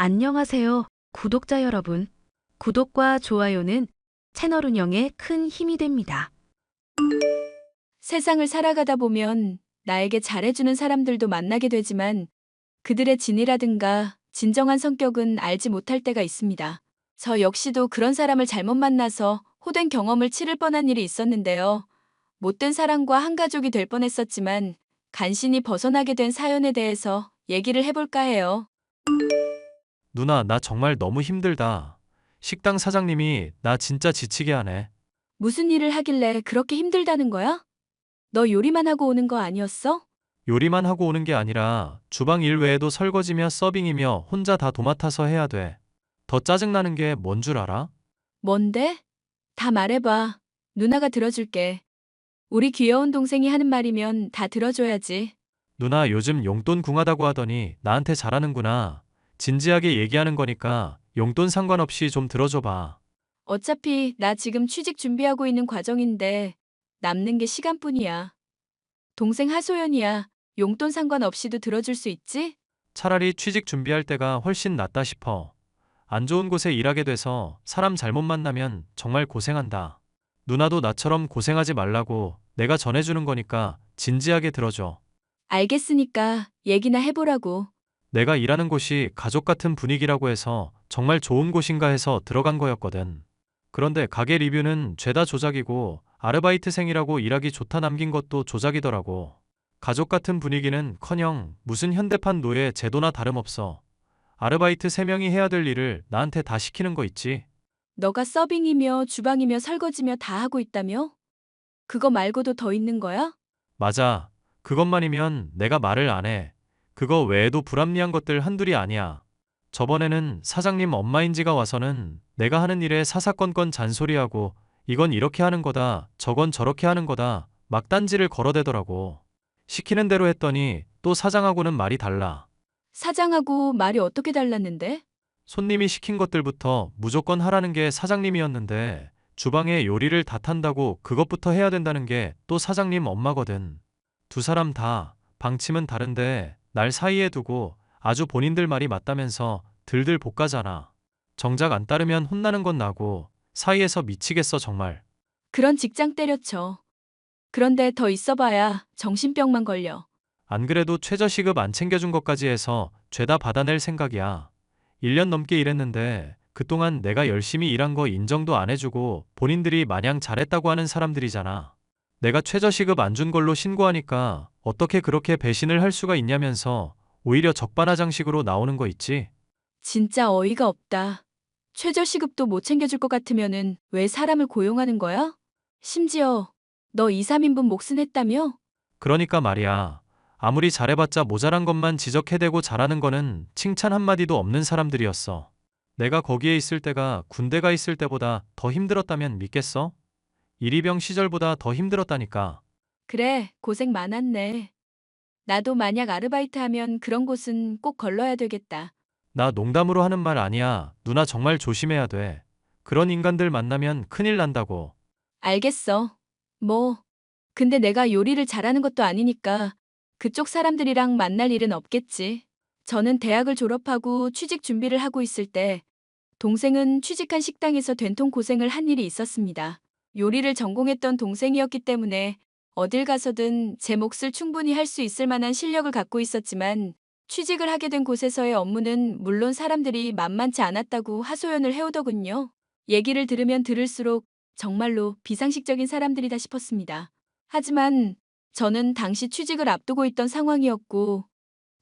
안녕하세요, 구독자 여러분. 구독과 좋아요는 채널 운영에 큰 힘이 됩니다. 세상을 살아가다 보면 나에게 잘해주는 사람들도 만나게 되지만 그들의 진이라든가 진정한 성격은 알지 못할 때가 있습니다. 저 역시도 그런 사람을 잘못 만나서 호된 경험을 치를 뻔한 일이 있었는데요. 못된 사람과 한 가족이 될 뻔했었지만 간신히 벗어나게 된 사연에 대해서 얘기를 해볼까 해요. 누나, 나 정말 너무 힘들다. 식당 사장님이 나 진짜 지치게 하네. 무슨 일을 하길래 그렇게 힘들다는 거야? 너 요리만 하고 오는 거 아니었어? 요리만 하고 오는 게 아니라 주방 일 외에도 설거지며 서빙이며 혼자 다 도맡아서 해야 돼. 더 짜증나는 게 뭔 줄 알아? 뭔데? 다 말해봐. 누나가 들어줄게. 우리 귀여운 동생이 하는 말이면 다 들어줘야지. 누나 요즘 용돈 궁하다고 하더니 나한테 잘하는구나. 진지하게 얘기하는 거니까 용돈 상관없이 좀 들어줘봐. 어차피 나 지금 취직 준비하고 있는 과정인데 남는 게 시간뿐이야. 동생 하소연이야. 용돈 상관없이도 들어줄 수 있지? 차라리 취직 준비할 때가 훨씬 낫다 싶어. 안 좋은 곳에 일하게 돼서 사람 잘못 만나면 정말 고생한다. 누나도 나처럼 고생하지 말라고 내가 전해주는 거니까 진지하게 들어줘. 알겠으니까 얘기나 해보라고. 내가 일하는 곳이 가족 같은 분위기라고 해서 정말 좋은 곳인가 해서 들어간 거였거든. 그런데 가게 리뷰는 죄다 조작이고 아르바이트생이라고 일하기 좋다 남긴 것도 조작이더라고. 가족 같은 분위기는커녕 무슨 현대판 노예 제도나 다름없어. 아르바이트 3명이 해야 될 일을 나한테 다 시키는 거 있지? 너가 서빙이며 주방이며 설거지며 다 하고 있다며? 그거 말고도 더 있는 거야? 맞아. 그것만이면 내가 말을 안 해. 그거 외에도 불합리한 것들 한둘이 아니야. 저번에는 사장님 엄마인지가 와서는 내가 하는 일에 사사건건 잔소리하고 이건 이렇게 하는 거다, 저건 저렇게 하는 거다, 막 딴지를 걸어대더라고. 시키는 대로 했더니 또 사장하고는 말이 달라. 사장하고 말이 어떻게 달랐는데? 손님이 시킨 것들부터 무조건 하라는 게 사장님이었는데 주방에 요리를 다 탄다고 그것부터 해야 된다는 게 또 사장님 엄마거든. 두 사람 다 방침은 다른데 날 사이에 두고 아주 본인들 말이 맞다면서 들들 볶아잖아. 정작 안 따르면 혼나는 건 나고 사이에서 미치겠어 정말. 그런 직장 때려쳐. 그런데 더 있어봐야 정신병만 걸려. 안 그래도 최저시급 안 챙겨준 것까지 해서 죄다 받아낼 생각이야. 1년 넘게 일했는데 그동안 내가 열심히 일한 거 인정도 안 해주고 본인들이 마냥 잘했다고 하는 사람들이잖아. 내가 최저시급 안 준 걸로 신고하니까 어떻게 그렇게 배신을 할 수가 있냐면서 오히려 적반하장식으로 나오는 거 있지? 진짜 어이가 없다. 최저시급도 못 챙겨줄 것 같으면은 왜 사람을 고용하는 거야? 심지어 너 2, 3인분 몫은 했다며? 그러니까 말이야. 아무리 잘해봤자 모자란 것만 지적해대고 잘하는 거는 칭찬 한마디도 없는 사람들이었어. 내가 거기에 있을 때가 군대가 있을 때보다 더 힘들었다면 믿겠어? 이리병 시절보다 더 힘들었다니까. 그래, 고생 많았네. 나도 만약 아르바이트 하면 그런 곳은 꼭 걸러야 되겠다. 나 농담으로 하는 말 아니야. 누나 정말 조심해야 돼. 그런 인간들 만나면 큰일 난다고. 알겠어. 뭐, 근데 내가 요리를 잘하는 것도 아니니까 그쪽 사람들이랑 만날 일은 없겠지. 저는 대학을 졸업하고 취직 준비를 하고 있을 때 동생은 취직한 식당에서 된통 고생을 한 일이 있었습니다. 요리를 전공했던 동생이었기 때문에 어딜 가서든 제 몫을 충분히 할 수 있을 만한 실력을 갖고 있었지만 취직을 하게 된 곳에서의 업무는 물론 사람들이 만만치 않았다고 하소연을 해오더군요. 얘기를 들으면 들을수록 정말로 비상식적인 사람들이다 싶었습니다. 하지만 저는 당시 취직을 앞두고 있던 상황이었고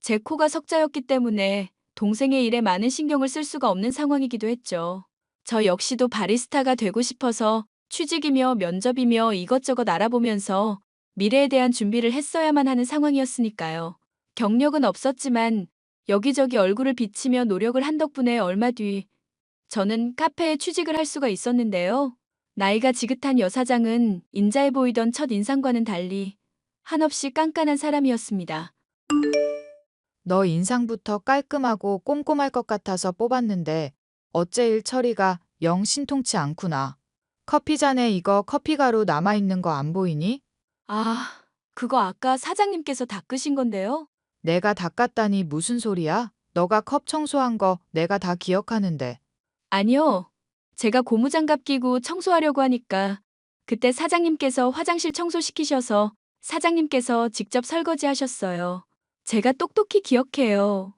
제 코가 석자였기 때문에 동생의 일에 많은 신경을 쓸 수가 없는 상황이기도 했죠. 저 역시도 바리스타가 되고 싶어서 취직이며 면접이며 이것저것 알아보면서 미래에 대한 준비를 했어야만 하는 상황이었으니까요. 경력은 없었지만 여기저기 얼굴을 비치며 노력을 한 덕분에 얼마 뒤 저는 카페에 취직을 할 수가 있었는데요. 나이가 지긋한 여사장은 인자해 보이던 첫 인상과는 달리 한없이 깐깐한 사람이었습니다. 너 인상부터 깔끔하고 꼼꼼할 것 같아서 뽑았는데 어째 일 처리가 영 신통치 않구나. 커피 잔에 이거 커피가루 남아있는 거 안 보이니? 그거 아까 사장님께서 닦으신 건데요. 내가 닦았다니 무슨 소리야? 너가 컵 청소한 거 내가 다 기억하는데. 아니요. 제가 고무장갑 끼고 청소하려고 하니까 그때 사장님께서 화장실 청소시키셔서 사장님께서 직접 설거지 하셨어요. 제가 똑똑히 기억해요.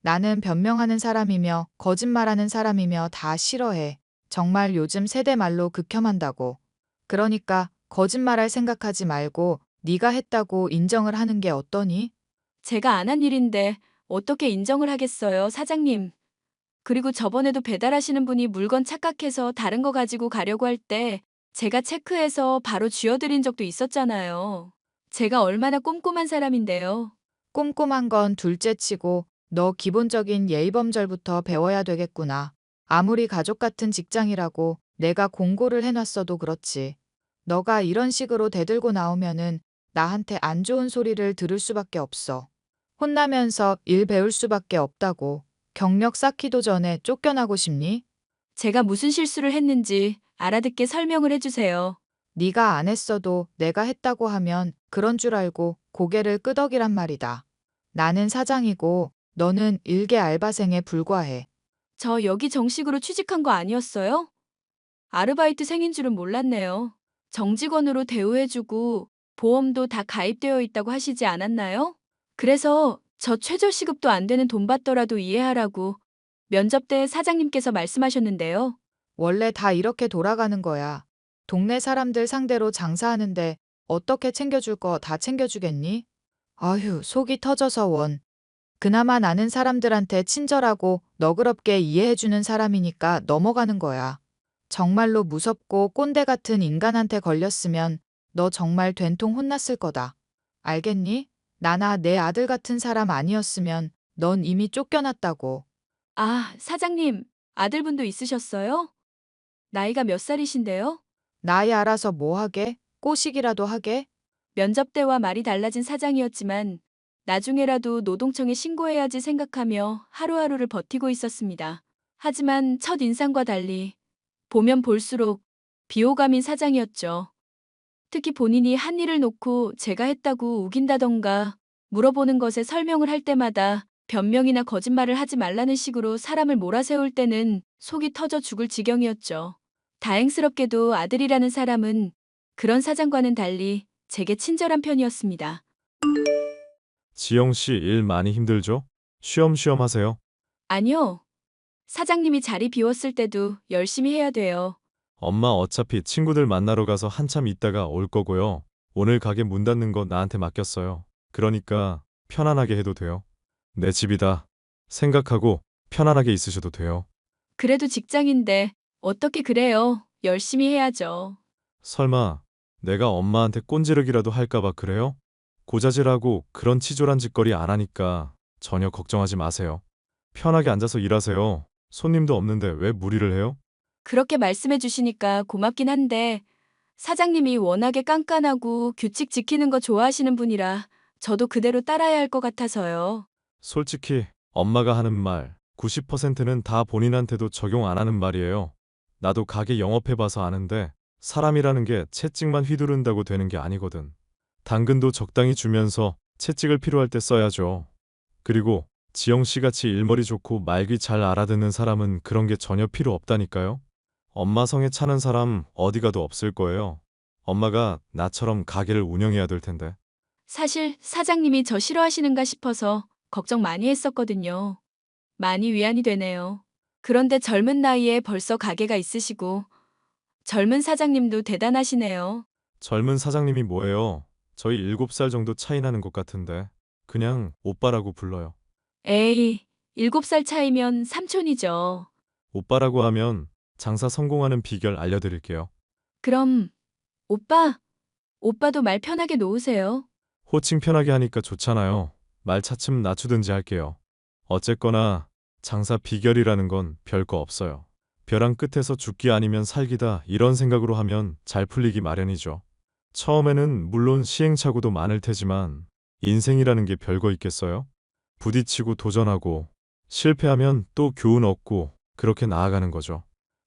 나는 변명하는 사람이며 거짓말하는 사람이며 다 싫어해. 정말 요즘 세대 말로 극혐한다고. 그러니까 거짓말할 생각하지 말고 네가 했다고 인정을 하는 게 어떠니? 제가 안 한 일인데 어떻게 인정을 하겠어요, 사장님. 그리고 저번에도 배달하시는 분이 물건 착각해서 다른 거 가지고 가려고 할 때 제가 체크해서 바로 쥐어드린 적도 있었잖아요. 제가 얼마나 꼼꼼한 사람인데요. 꼼꼼한 건 둘째치고 너 기본적인 예의범절부터 배워야 되겠구나. 아무리 가족 같은 직장이라고 내가 공고를 해놨어도 그렇지. 너가 이런 식으로 대들고 나오면은 나한테 안 좋은 소리를 들을 수밖에 없어. 혼나면서 일 배울 수밖에 없다고. 경력 쌓기도 전에 쫓겨나고 싶니? 제가 무슨 실수를 했는지 알아듣게 설명을 해주세요. 네가 안 했어도 내가 했다고 하면 그런 줄 알고 고개를 끄덕이란 말이다. 나는 사장이고 너는 일개 알바생에 불과해. 저 여기 정식으로 취직한 거 아니었어요? 아르바이트생인 줄은 몰랐네요. 정직원으로 대우해주고 보험도 다 가입되어 있다고 하시지 않았나요? 그래서 저 최저시급도 안 되는 돈 받더라도 이해하라고 면접 때 사장님께서 말씀하셨는데요. 원래 다 이렇게 돌아가는 거야. 동네 사람들 상대로 장사하는데 어떻게 챙겨줄 거 다 챙겨주겠니? 아휴, 속이 터져서 원. 그나마 나는 사람들한테 친절하고 너그럽게 이해해주는 사람이니까 넘어가는 거야. 정말로 무섭고 꼰대 같은 인간한테 걸렸으면 너 정말 된통 혼났을 거다. 알겠니? 나나 내 아들 같은 사람 아니었으면 넌 이미 쫓겨났다고. 아, 사장님, 아들분도 있으셨어요? 나이가 몇 살이신데요? 나이 알아서 뭐 하게? 꼬시기라도 하게? 면접 때와 말이 달라진 사장이었지만 나중에라도 노동청에 신고해야지 생각하며 하루하루를 버티고 있었습니다. 하지만 첫 인상과 달리 보면 볼수록 비호감인 사장이었죠. 특히 본인이 한 일을 놓고 제가 했다고 우긴다던가 물어보는 것에 설명을 할 때마다 변명이나 거짓말을 하지 말라는 식으로 사람을 몰아세울 때는 속이 터져 죽을 지경이었죠. 다행스럽게도 아들이라는 사람은 그런 사장과는 달리 제게 친절한 편이었습니다. 지영 씨 일 많이 힘들죠? 쉬엄쉬엄 하세요. 아니요. 사장님이 자리 비웠을 때도 열심히 해야 돼요. 엄마 어차피 친구들 만나러 가서 한참 있다가 올 거고요. 오늘 가게 문 닫는 거 나한테 맡겼어요. 그러니까 편안하게 해도 돼요. 내 집이다 생각하고 편안하게 있으셔도 돼요. 그래도 직장인데 어떻게 그래요? 열심히 해야죠. 설마 내가 엄마한테 꼰지르기라도 할까 봐 그래요? 고자질하고 그런 치졸한 짓거리 안 하니까 전혀 걱정하지 마세요. 편하게 앉아서 일하세요. 손님도 없는데 왜 무리를 해요? 그렇게 말씀해 주시니까 고맙긴 한데 사장님이 워낙에 깐깐하고 규칙 지키는 거 좋아하시는 분이라 저도 그대로 따라야 할 것 같아서요. 솔직히 엄마가 하는 말 90%는 다 본인한테도 적용 안 하는 말이에요. 나도 가게 영업해봐서 아는데 사람이라는 게 채찍만 휘두른다고 되는 게 아니거든. 당근도 적당히 주면서 채찍을 필요할 때 써야죠. 그리고 지영 씨 같이 일머리 좋고 말귀 잘 알아듣는 사람은 그런 게 전혀 필요 없다니까요. 엄마 성에 차는 사람 어디 가도 없을 거예요. 엄마가 나처럼 가게를 운영해야 될 텐데. 사실 사장님이 저 싫어하시는가 싶어서 걱정 많이 했었거든요. 많이 위안이 되네요. 그런데 젊은 나이에 벌써 가게가 있으시고 젊은 사장님도 대단하시네요. 젊은 사장님이 뭐예요? 저희 7살 정도 차이 나는 것 같은데. 그냥 오빠라고 불러요. 에이, 7살 차이면 삼촌이죠. 오빠라고 하면 장사 성공하는 비결 알려드릴게요. 그럼 오빠도 말 편하게 놓으세요. 호칭 편하게 하니까 좋잖아요. 말 차츰 낮추든지 할게요. 어쨌거나 장사 비결이라는 건 별거 없어요. 벼랑 끝에서 죽기 아니면 살기다 이런 생각으로 하면 잘 풀리기 마련이죠. 처음에는 물론 시행착오도 많을 테지만 인생이라는 게 별거 있겠어요? 부딪히고 도전하고 실패하면 또 교훈 얻고 그렇게 나아가는 거죠.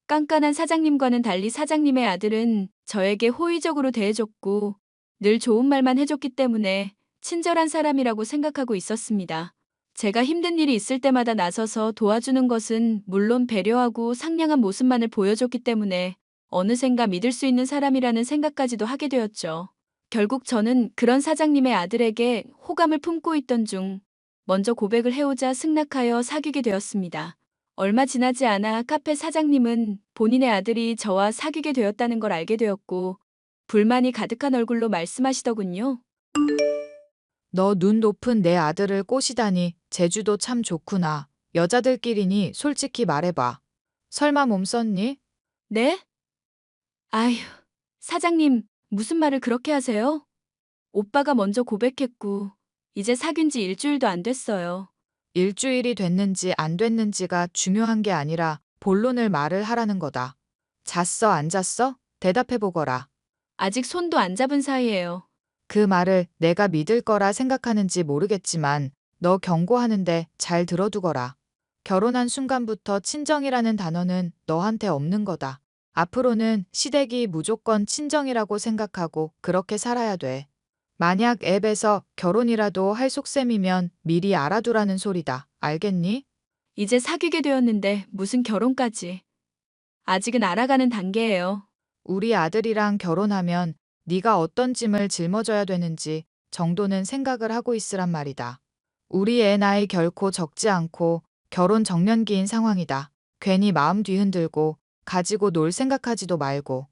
깐깐한 사장님과는 달리 사장님의 아들은 저에게 호의적으로 대해줬고 늘 좋은 말만 해줬기 때문에 친절한 사람이라고 생각하고 있었습니다. 제가 힘든 일이 있을 때마다 나서서 도와주는 것은 물론 배려하고 상냥한 모습만을 보여줬기 때문에 어느샌가 믿을 수 있는 사람이라는 생각까지도 하게 되었죠. 결국 저는 그런 사장님의 아들에게 호감을 품고 있던 중 먼저 고백을 해오자 승낙하여 사귀게 되었습니다. 얼마 지나지 않아 카페 사장님은 본인의 아들이 저와 사귀게 되었다는 걸 알게 되었고 불만이 가득한 얼굴로 말씀하시더군요. 너 눈 높은 내 아들을 꼬시다니 제주도 참 좋구나. 여자들끼리니 솔직히 말해봐. 설마 몸 썼니? 네? 아휴, 사장님, 무슨 말을 그렇게 하세요? 오빠가 먼저 고백했고 이제 사귄 지 일주일도 안 됐어요. 일주일이 됐는지 안 됐는지가 중요한 게 아니라 본론을 말을 하라는 거다. 잤어, 안 잤어? 대답해보거라. 아직 손도 안 잡은 사이예요. 그 말을 내가 믿을 거라 생각하는지 모르겠지만 너 경고하는데 잘 들어두거라. 결혼한 순간부터 친정이라는 단어는 너한테 없는 거다. 앞으로는 시댁이 무조건 친정이라고 생각하고 그렇게 살아야 돼. 만약 앱에서 결혼이라도 할 속셈이면 미리 알아두라는 소리다. 알겠니? 이제 사귀게 되었는데 무슨 결혼까지. 아직은 알아가는 단계예요. 우리 아들이랑 결혼하면 네가 어떤 짐을 짊어져야 되는지 정도는 생각을 하고 있으란 말이다. 우리 애 나이 결코 적지 않고 결혼 정년기인 상황이다. 괜히 마음 뒤흔들고 가지고 놀 생각하지도 말고.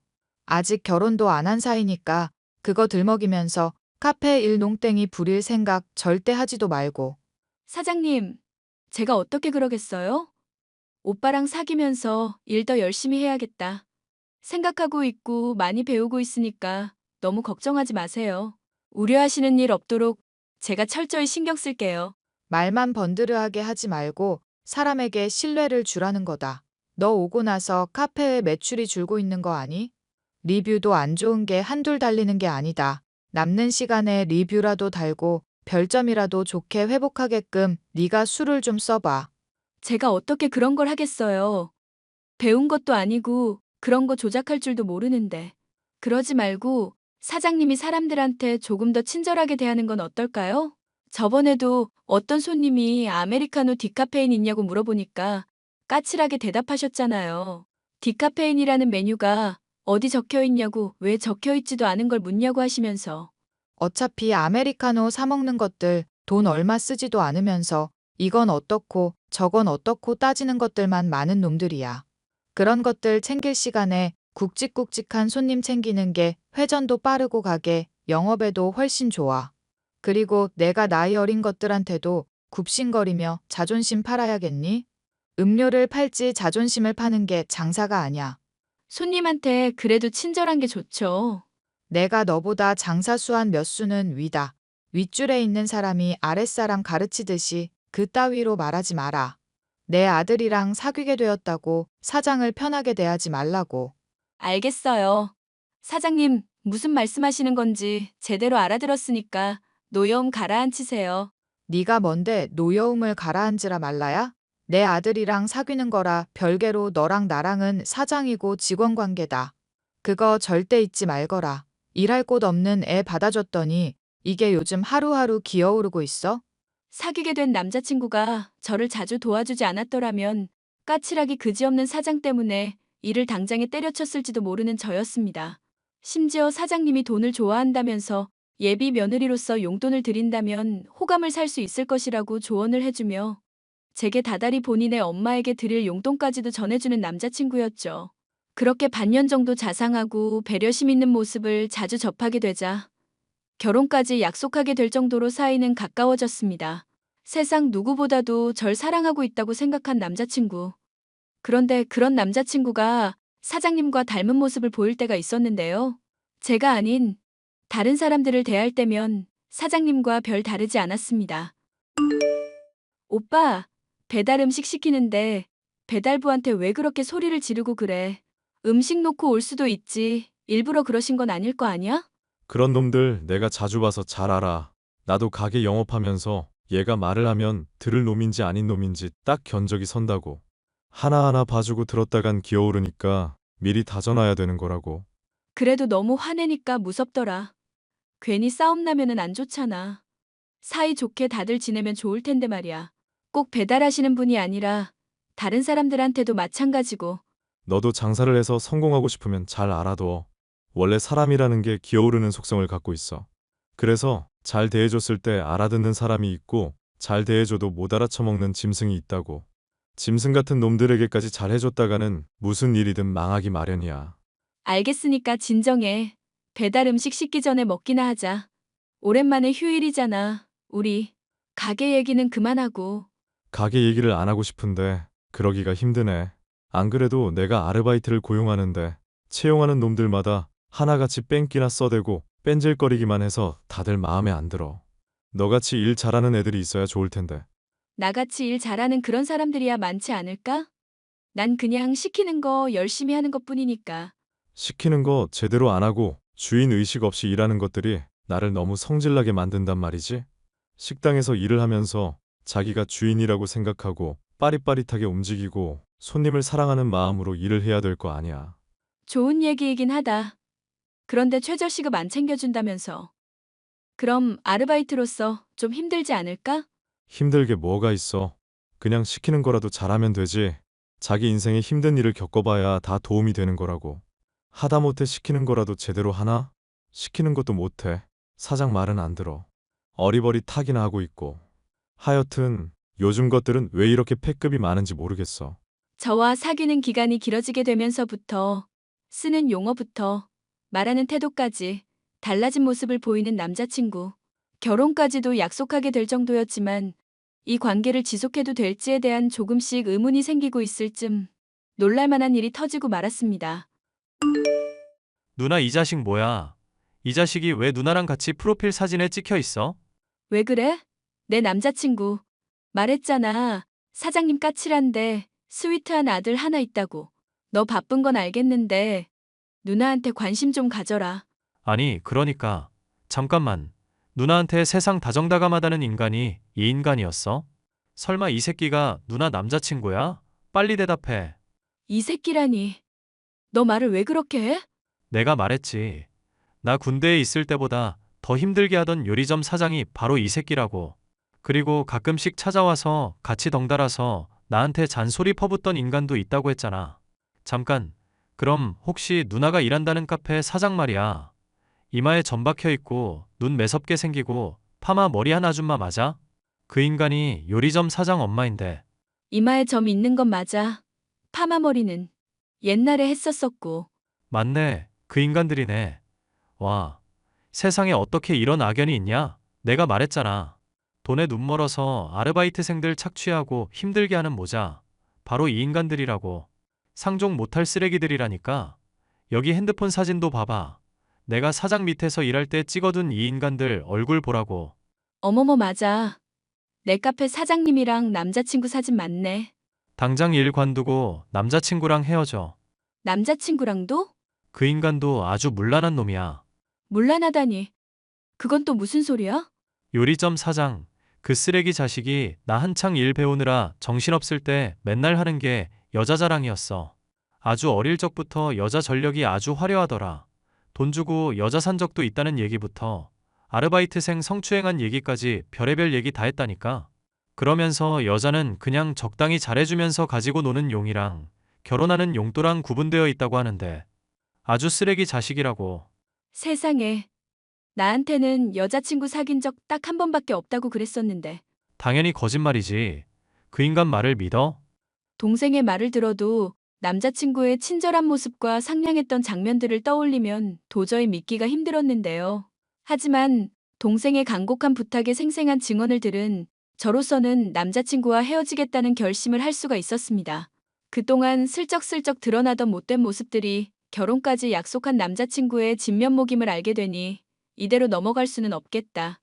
아직 결혼도 안 한 사이니까 그거 들먹이면서 카페 일 농땡이 부릴 생각 절대 하지도 말고. 사장님, 제가 어떻게 그러겠어요? 오빠랑 사귀면서 일 더 열심히 해야겠다. 생각하고 있고 많이 배우고 있으니까 너무 걱정하지 마세요. 우려하시는 일 없도록 제가 철저히 신경 쓸게요. 말만 번드르하게 하지 말고 사람에게 신뢰를 주라는 거다. 너 오고 나서 카페에 매출이 줄고 있는 거 아니? 리뷰도 안 좋은 게 한둘 달리는 게 아니다. 남는 시간에 리뷰라도 달고 별점이라도 좋게 회복하게끔 네가 수를 좀 써봐. 제가 어떻게 그런 걸 하겠어요. 배운 것도 아니고 그런 거 조작할 줄도 모르는데. 그러지 말고 사장님이 사람들한테 조금 더 친절하게 대하는 건 어떨까요? 저번에도 어떤 손님이 아메리카노 디카페인 있냐고 물어보니까 까칠하게 대답하셨잖아요. 디카페인이라는 메뉴가 어디 적혀 있냐고 왜 적혀 있지도 않은 걸 묻냐고 하시면서. 어차피 아메리카노 사 먹는 것들 돈 얼마 쓰지도 않으면서 이건 어떻고 저건 어떻고 따지는 것들만 많은 놈들이야. 그런 것들 챙길 시간에 굵직굵직한 손님 챙기는 게 회전도 빠르고 가게 영업에도 훨씬 좋아. 그리고 내가 나이 어린 것들한테도 굽신거리며 자존심 팔아야겠니? 음료를 팔지 자존심을 파는 게 장사가 아냐. 손님한테 그래도 친절한 게 좋죠. 내가 너보다 장사 수한 몇 수는 위다. 윗줄에 있는 사람이 아랫사람 가르치듯이 그따위로 말하지 마라. 내 아들이랑 사귀게 되었다고 사장을 편하게 대하지 말라고. 알겠어요. 사장님, 무슨 말씀하시는 건지 제대로 알아들었으니까 노여움 가라앉히세요. 네가 뭔데 노여움을 가라앉으라 말라야? 내 아들이랑 사귀는 거라 별개로 너랑 나랑은 사장이고 직원 관계다. 그거 절대 잊지 말거라. 일할 곳 없는 애 받아줬더니 이게 요즘 하루하루 기어오르고 있어? 사귀게 된 남자친구가 저를 자주 도와주지 않았더라면 까칠하기 그지없는 사장 때문에 일을 당장에 때려쳤을지도 모르는 저였습니다. 심지어 사장님이 돈을 좋아한다면서 예비 며느리로서 용돈을 드린다면 호감을 살 수 있을 것이라고 조언을 해주며 제게 다달이 본인의 엄마에게 드릴 용돈까지도 전해주는 남자친구였죠. 그렇게 반년 정도 자상하고 배려심 있는 모습을 자주 접하게 되자 결혼까지 약속하게 될 정도로 사이는 가까워졌습니다. 세상 누구보다도 절 사랑하고 있다고 생각한 남자친구. 그런데 그런 남자친구가 사장님과 닮은 모습을 보일 때가 있었는데요. 제가 아닌 다른 사람들을 대할 때면 사장님과 별 다르지 않았습니다. 오빠, 배달 음식 시키는데 배달부한테 왜 그렇게 소리를 지르고 그래? 음식 놓고 올 수도 있지. 일부러 그러신 건 아닐 거 아니야? 그런 놈들 내가 자주 봐서 잘 알아. 나도 가게 영업하면서 얘가 말을 하면 들을 놈인지 아닌 놈인지 딱 견적이 선다고. 하나하나 봐주고 들었다간 기어오르니까 미리 다져놔야 되는 거라고. 그래도 너무 화내니까 무섭더라. 괜히 싸움 나면은 안 좋잖아. 사이 좋게 다들 지내면 좋을 텐데 말이야. 꼭 배달하시는 분이 아니라 다른 사람들한테도 마찬가지고. 너도 장사를 해서 성공하고 싶으면 잘 알아둬. 원래 사람이라는 게 기어오르는 속성을 갖고 있어. 그래서 잘 대해줬을 때 알아듣는 사람이 있고 잘 대해줘도 못 알아쳐먹는 짐승이 있다고. 짐승 같은 놈들에게까지 잘 해줬다가는 무슨 일이든 망하기 마련이야. 알겠으니까 진정해. 배달 음식 식기 전에 먹기나 하자. 오랜만에 휴일이잖아. 우리 가게 얘기는 그만하고. 가게 얘기를 안 하고 싶은데 그러기가 힘드네. 안 그래도 내가 아르바이트를 고용하는데 채용하는 놈들마다 하나같이 뺑기나 써대고 뺀질거리기만 해서 다들 마음에 안 들어. 너같이 일 잘하는 애들이 있어야 좋을 텐데. 나같이 일 잘하는 그런 사람들이야 많지 않을까? 난 그냥 시키는 거 열심히 하는 것뿐이니까. 시키는 거 제대로 안 하고 주인 의식 없이 일하는 것들이 나를 너무 성질나게 만든단 말이지. 식당에서 일을 하면서 자기가 주인이라고 생각하고 빠릿빠릿하게 움직이고 손님을 사랑하는 마음으로 일을 해야 될 거 아니야. 좋은 얘기이긴 하다. 그런데 최저시급 안 챙겨준다면서. 그럼 아르바이트로서 좀 힘들지 않을까? 힘들게 뭐가 있어. 그냥 시키는 거라도 잘하면 되지. 자기 인생에 힘든 일을 겪어봐야 다 도움이 되는 거라고. 하다못해 시키는 거라도 제대로 하나? 시키는 것도 못해. 사장 말은 안 들어. 어리버리타기나 하고 있고. 하여튼 요즘 것들은 왜 이렇게 패급이 많은지 모르겠어. 저와 사귀는 기간이 길어지게 되면서부터 쓰는 용어부터 말하는 태도까지 달라진 모습을 보이는 남자친구. 결혼까지도 약속하게 될 정도였지만 이 관계를 지속해도 될지에 대한 조금씩 의문이 생기고 있을 쯤 놀랄만한 일이 터지고 말았습니다. 누나 이 자식 뭐야? 이 자식이 왜 누나랑 같이 프로필 사진에 찍혀 있어? 왜 그래? 내 남자친구. 말했잖아. 사장님 까칠한데 스위트한 아들 하나 있다고. 너 바쁜 건 알겠는데 누나한테 관심 좀 가져라. 아니, 그러니까. 잠깐만. 누나한테 세상 다정다감하다는 인간이 이 인간이었어? 설마 이 새끼가 누나 남자친구야? 빨리 대답해. 이 새끼라니. 너 말을 왜 그렇게 해? 내가 말했지. 나 군대에 있을 때보다 더 힘들게 하던 요리점 사장이 바로 이 새끼라고. 그리고 가끔씩 찾아와서 같이 덩달아서 나한테 잔소리 퍼붓던 인간도 있다고 했잖아. 잠깐. 그럼 혹시 누나가 일한다는 카페 사장 말이야. 이마에 점 박혀 있고 눈 매섭게 생기고 파마 머리한 아줌마 맞아? 그 인간이 요리점 사장 엄마인데. 이마에 점 있는 건 맞아. 파마머리는 옛날에 했었었고. 맞네. 그 인간들이네. 와. 세상에 어떻게 이런 악연이 있냐? 내가 말했잖아. 돈에 눈 멀어서 아르바이트생들 착취하고 힘들게 하는 모자. 바로 이 인간들이라고. 상종 못할 쓰레기들이라니까. 여기 핸드폰 사진도 봐봐. 내가 사장 밑에서 일할 때 찍어둔 이 인간들 얼굴 보라고. 어머머 맞아. 내 카페 사장님이랑 남자친구 사진 맞네. 당장 일 관두고 남자친구랑 헤어져. 남자친구랑도? 그 인간도 아주 문란한 놈이야. 문란하다니. 그건 또 무슨 소리야? 요리점 사장. 그 쓰레기 자식이 나 한창 일 배우느라 정신없을 때 맨날 하는 게 여자 자랑이었어. 아주 어릴 적부터 여자 전력이 아주 화려하더라. 돈 주고 여자 산 적도 있다는 얘기부터 아르바이트생 성추행한 얘기까지 별의별 얘기 다 했다니까. 그러면서 여자는 그냥 적당히 잘해주면서 가지고 노는 용이랑 결혼하는 용도랑 구분되어 있다고 하는데 아주 쓰레기 자식이라고. 세상에. 나한테는 여자친구 사귄 적 딱 한 번밖에 없다고 그랬었는데. 당연히 거짓말이지. 그 인간 말을 믿어? 동생의 말을 들어도 남자친구의 친절한 모습과 상냥했던 장면들을 떠올리면 도저히 믿기가 힘들었는데요. 하지만 동생의 간곡한 부탁에 생생한 증언을 들은 저로서는 남자친구와 헤어지겠다는 결심을 할 수가 있었습니다. 그동안 슬쩍슬쩍 드러나던 못된 모습들이 결혼까지 약속한 남자친구의 진면목임을 알게 되니 이대로 넘어갈 수는 없겠다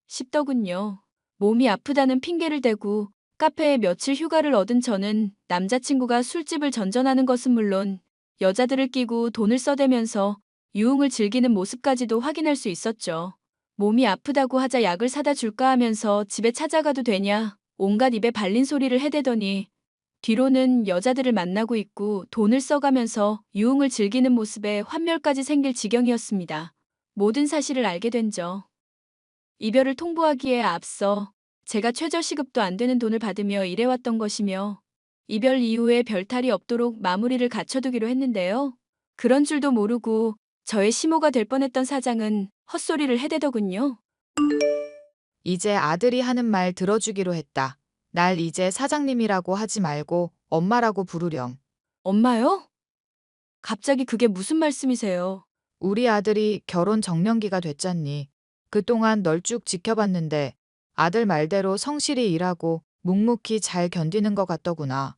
싶더군요. 몸이 아프다는 핑계를 대고 카페에 며칠 휴가를 얻은 저는 남자친구가 술집을 전전하는 것은 물론 여자들을 끼고 돈을 써대면서 유흥을 즐기는 모습까지도 확인할 수 있었죠. 몸이 아프다고 하자 약을 사다 줄까 하면서 집에 찾아가도 되냐 온갖 입에 발린 소리를 해대더니 뒤로는 여자들을 만나고 있고 돈을 써가면서 유흥을 즐기는 모습에 환멸까지 생길 지경이었습니다. 모든 사실을 알게 된 저. 이별을 통보하기에 앞서 제가 최저시급도 안 되는 돈을 받으며 일해왔던 것이며 이별 이후에 별탈이 없도록 마무리를 갖춰두기로 했는데요. 그런 줄도 모르고 저의 시모가 될 뻔했던 사장은 헛소리를 해대더군요. 이제 아들이 하는 말 들어주기로 했다. 날 이제 사장님이라고 하지 말고 엄마라고 부르렴. 엄마요? 갑자기 그게 무슨 말씀이세요? 우리 아들이 결혼 정년기가 됐잖니. 그동안 널 쭉 지켜봤는데 아들 말대로 성실히 일하고 묵묵히 잘 견디는 것 같더구나.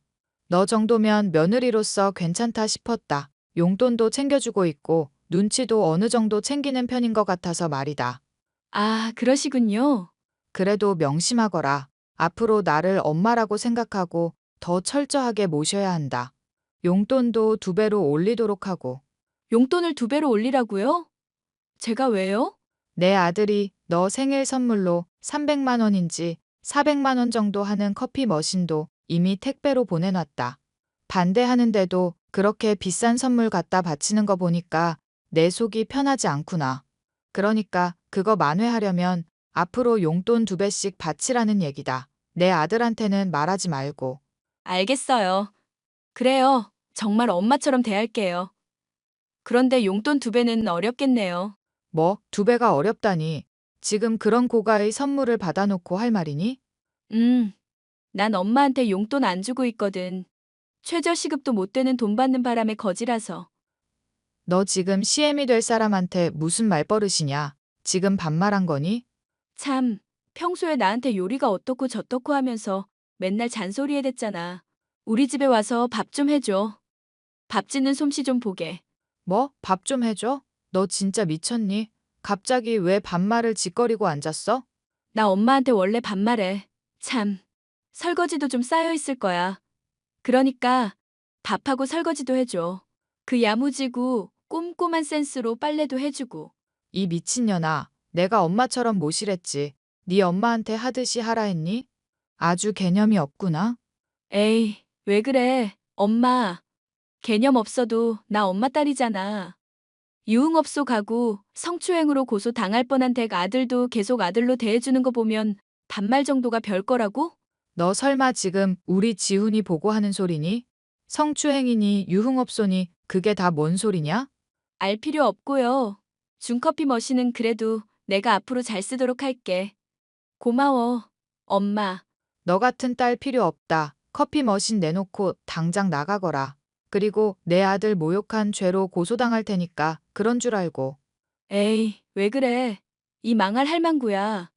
너 정도면 며느리로서 괜찮다 싶었다. 용돈도 챙겨주고 있고 눈치도 어느 정도 챙기는 편인 것 같아서 말이다. 아, 그러시군요. 그래도 명심하거라. 앞으로 나를 엄마라고 생각하고 더 철저하게 모셔야 한다. 용돈도 2배로 올리도록 하고. 용돈을 2배로 올리라고요? 제가 왜요? 내 아들이 너 생일 선물로 300만 원인지 400만 원 정도 하는 커피 머신도 이미 택배로 보내놨다. 반대하는데도 그렇게 비싼 선물 갖다 바치는 거 보니까 내 속이 편하지 않구나. 그러니까 그거 만회하려면 앞으로 용돈 2배씩 바치라는 얘기다. 내 아들한테는 말하지 말고. 알겠어요. 그래요. 정말 엄마처럼 대할게요. 그런데 용돈 2배는 어렵겠네요. 뭐 2배가 어렵다니. 지금 그런 고가의 선물을 받아놓고 할 말이니? 난 엄마한테 용돈 안 주고 있거든. 최저시급도 못 되는 돈 받는 바람에 거지라서. 너 지금 CM이 될 사람한테 무슨 말버릇이냐? 지금 반말한 거니? 참, 평소에 나한테 요리가 어떻고 저떻고 하면서 맨날 잔소리해댔잖아. 우리 집에 와서 밥 좀 해줘. 밥 짓는 솜씨 좀 보게. 뭐? 밥 좀 해줘? 너 진짜 미쳤니? 갑자기 왜 반말을 짓거리고 앉았어? 나 엄마한테 원래 반말해. 참, 설거지도 좀 쌓여있을 거야. 그러니까 밥하고 설거지도 해줘. 그 야무지고 꼼꼼한 센스로 빨래도 해주고. 이 미친년아. 내가 엄마처럼 모시랬지. 네 엄마한테 하듯이 하라 했니? 아주 개념이 없구나. 에이, 왜 그래? 엄마. 개념 없어도 나 엄마 딸이잖아. 유흥업소 가고 성추행으로 고소 당할 뻔한 댁 아들도 계속 아들로 대해주는 거 보면 반말 정도가 별거라고? 너 설마 지금 우리 지훈이 보고 하는 소리니? 성추행이니 유흥업소니 그게 다 뭔 소리냐? 알 필요 없고요. 중커피 머신은 그래도 내가 앞으로 잘 쓰도록 할게. 고마워, 엄마. 너 같은 딸 필요 없다. 커피 머신 내놓고 당장 나가거라. 그리고 내 아들 모욕한 죄로 고소당할 테니까 그런 줄 알고. 에이, 왜 그래? 이 망할 할망구야.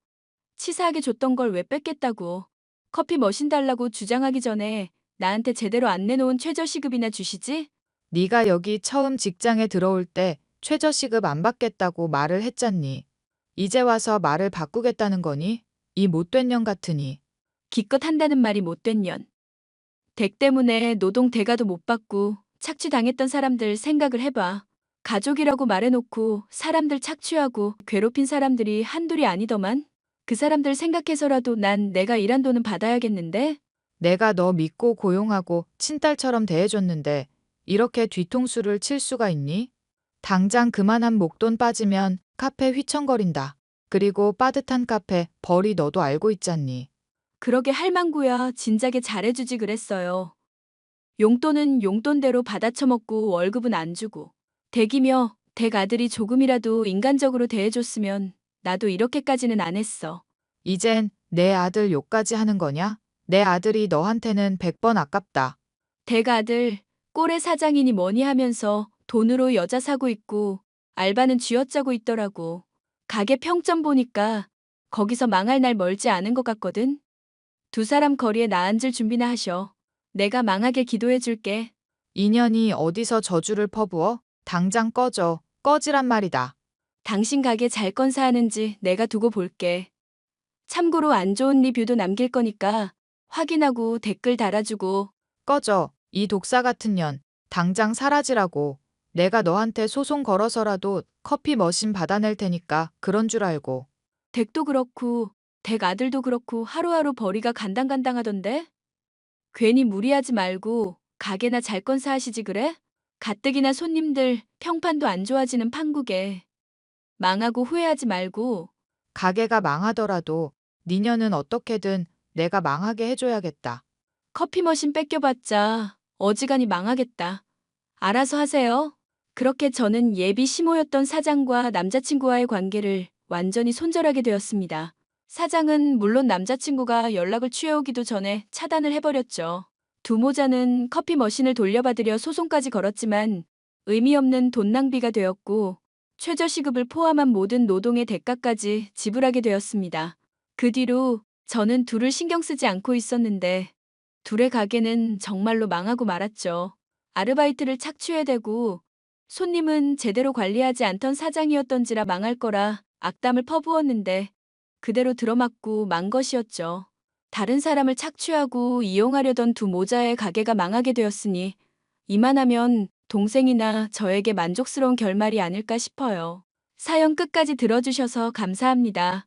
치사하게 줬던 걸 왜 뺏겠다고. 커피 머신 달라고 주장하기 전에 나한테 제대로 안 내놓은 최저시급이나 주시지? 네가 여기 처음 직장에 들어올 때 최저시급 안 받겠다고 말을 했잖니. 이제 와서 말을 바꾸겠다는 거니? 이 못된 년 같으니. 기껏 한다는 말이 못된 년. 댁 때문에 노동 대가도 못 받고 착취당했던 사람들 생각을 해봐. 가족이라고 말해놓고 사람들 착취하고 괴롭힌 사람들이 한둘이 아니더만. 그 사람들 생각해서라도 난 내가 일한 돈은 받아야겠는데? 내가 너 믿고 고용하고 친딸처럼 대해줬는데 이렇게 뒤통수를 칠 수가 있니? 당장 그만한 목돈 빠지면 카페 휘청거린다. 그리고 빠듯한 카페 벌이 너도 알고 있잖니. 그러게 할망구야 진작에 잘해주지 그랬어요. 용돈은 용돈대로 받아쳐먹고 월급은 안 주고. 댁이며 댁 아들이 조금이라도 인간적으로 대해줬으면 나도 이렇게까지는 안 했어. 이젠 내 아들 욕까지 하는 거냐? 내 아들이 너한테는 100번 아깝다. 댁 아들 꼴의 사장이니 뭐니 하면서 돈으로 여자 사고 있고 알바는 쥐어짜고 있더라고. 가게 평점 보니까 거기서 망할 날 멀지 않은 것 같거든. 2사람 거리에 나 앉을 준비나 하셔. 내가 망하게 기도해줄게. 인연이 어디서 저주를 퍼부어? 당장 꺼져. 꺼지란 말이다. 당신 가게 잘 건사하는지 내가 두고 볼게. 참고로 안 좋은 리뷰도 남길 거니까 확인하고 댓글 달아주고. 꺼져. 이 독사 같은 년. 당장 사라지라고. 내가 너한테 소송 걸어서라도 커피 머신 받아낼 테니까 그런 줄 알고. 댁도 그렇고 댁 아들도 그렇고 하루하루 벌이가 간당간당하던데? 괜히 무리하지 말고 가게나 잘 건사하시지 그래? 가뜩이나 손님들 평판도 안 좋아지는 판국에. 망하고 후회하지 말고. 가게가 망하더라도 니녀는 어떻게든 내가 망하게 해줘야겠다. 커피 머신 뺏겨봤자 어지간히 망하겠다. 알아서 하세요. 그렇게 저는 예비 시모였던 사장과 남자친구와의 관계를 완전히 손절하게 되었습니다. 사장은 물론 남자친구가 연락을 취해오기도 전에 차단을 해버렸죠. 두 모자는 커피 머신을 돌려받으려 소송까지 걸었지만 의미 없는 돈 낭비가 되었고 최저시급을 포함한 모든 노동의 대가까지 지불하게 되었습니다. 그 뒤로 저는 둘을 신경 쓰지 않고 있었는데 둘의 가게는 정말로 망하고 말았죠. 아르바이트를 착취해 대고 손님은 제대로 관리하지 않던 사장이었던지라 망할 거라 악담을 퍼부었는데 그대로 들어맞고 만 것이었죠. 다른 사람을 착취하고 이용하려던 두 모자의 가게가 망하게 되었으니 이만하면 동생이나 저에게 만족스러운 결말이 아닐까 싶어요. 사연 끝까지 들어주셔서 감사합니다.